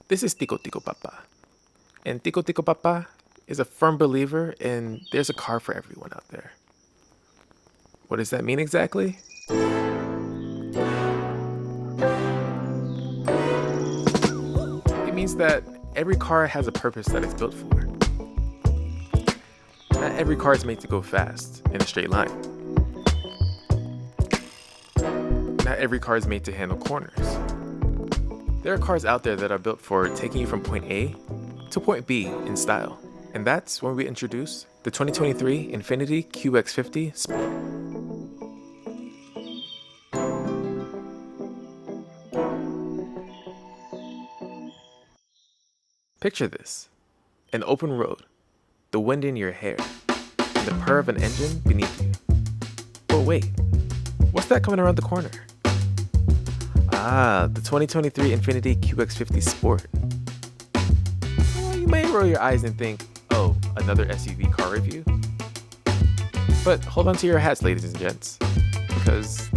This is Tico Tico Papa. And Tico Tico Papa is a firm believer in there's a car for everyone out there. What does that mean exactly? It means that every car has a purpose that it's built for. Not every car is made to go fast in a straight line. Not every car is made to handle corners. There are cars out there that are built for taking you from point A to point B in style. And that's when we introduce the 2023 Infiniti QX50 Sport. Picture this: an open road, the wind in your hair, and the purr of an engine beneath you. But wait, what's that coming around the corner? Ah, the 2023 Infiniti QX50 Sport. Well, you may roll your eyes and think, oh, another SUV car review? But hold on to your hats, ladies and gents, because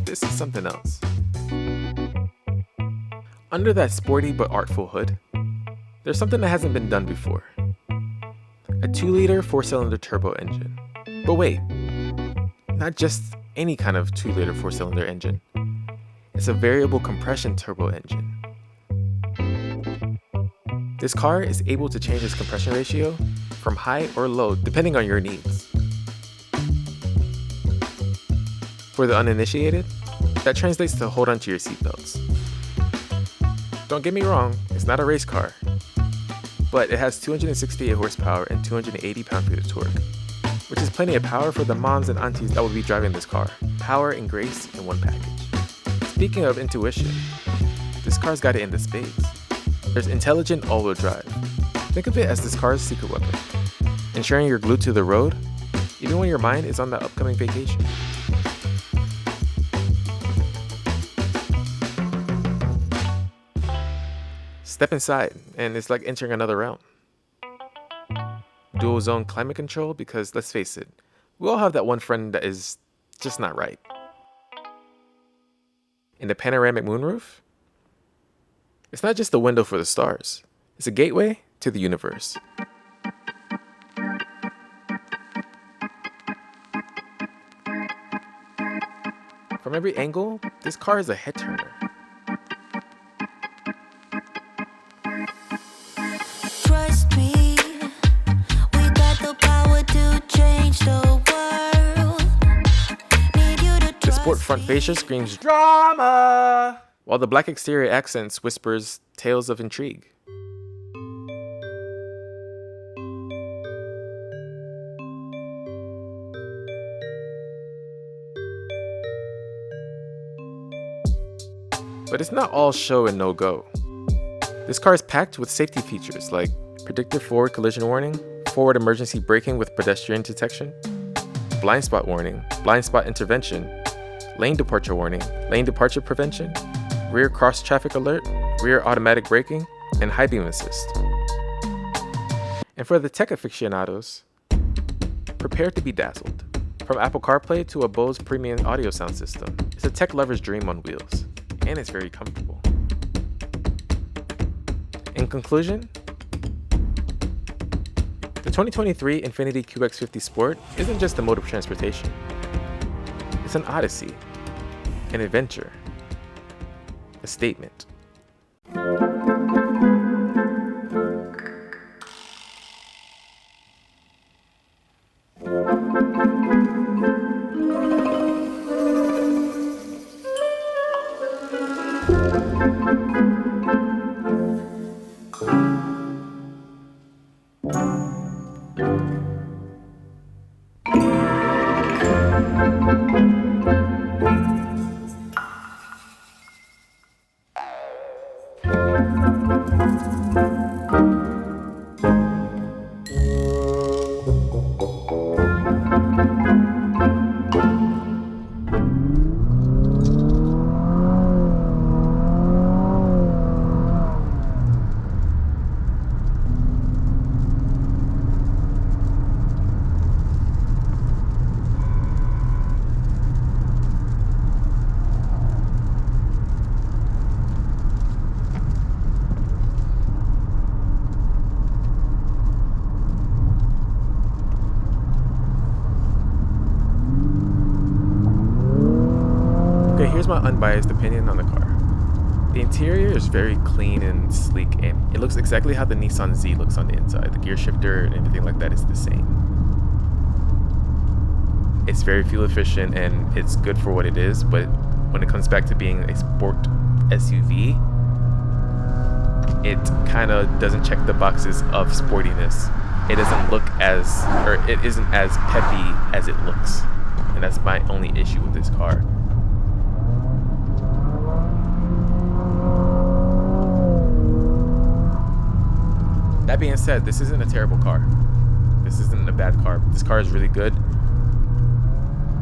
this is something else. Under that sporty but artful hood, there's something that hasn't been done before. A 2-liter 4-cylinder turbo engine. But wait, not just any kind of 2-liter 4-cylinder engine. It's a variable compression turbo engine. This car is able to change its compression ratio from high or low depending on your needs. For the uninitiated, that translates to hold on to your seatbelts. Don't get me wrong, it's not a race car, but it has 268 horsepower and 280 pound-feet of torque, which is plenty of power for the moms and aunties that will be driving this car. Power and grace in one package. Speaking of intuition, this car's got it in the spades. There's intelligent all-wheel drive. Think of it as this car's secret weapon, ensuring you're glued to the road, even when your mind is on that upcoming vacation. Step inside, and it's like entering another realm. Dual zone climate control, because let's face it, we all have that one friend that is just not right. And the panoramic moonroof? It's not just a window for the stars, it's a gateway to the universe. From every angle, this car is a head turner. Trust me, we got the power to change the world. Need you to The sport trust front me. fascia screams drama, while the black exterior accents whispers tales of intrigue. But it's not all show and no go. This car is packed with safety features like predictive forward collision warning, forward emergency braking with pedestrian detection, blind spot warning, blind spot intervention, lane departure warning, lane departure prevention, rear cross traffic alert, rear automatic braking, and high beam assist. And for the tech aficionados, prepare to be dazzled. From Apple CarPlay to a Bose premium audio sound system, it's a tech lover's dream on wheels, and it's very comfortable. In conclusion, the 2023 Infiniti QX50 Sport isn't just a mode of transportation. It's an odyssey, an adventure, a statement. my unbiased opinion on the car. The interior is very clean and sleek, and it looks exactly how the Nissan Z looks on the inside. The gear shifter and everything like that is the same. It's very fuel efficient and it's good for what it is, but when it comes back to being a sport SUV, it kind of doesn't check the boxes of sportiness. It doesn't look as, or it isn't as peppy as it looks. And that's my only issue with this car. That being said, this isn't a terrible car. This isn't a bad car. This car is really good.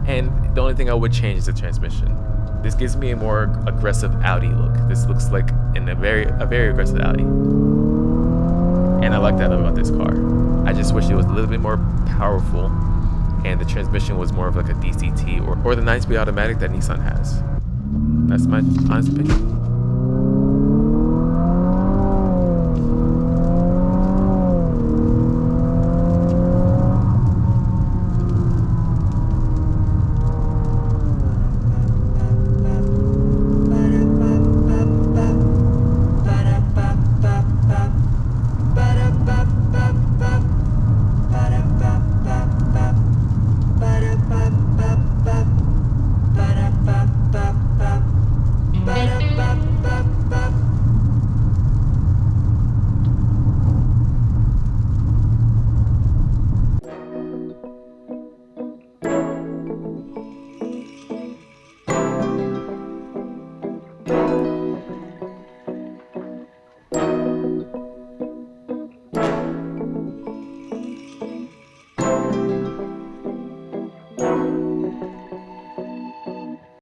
And the only thing I would change is the transmission. This gives me a more aggressive Audi look. This looks like a very aggressive Audi. And I like that about this car. I just wish it was a little bit more powerful and the transmission was more of like a DCT or the 9-speed automatic that Nissan has. That's my honest opinion.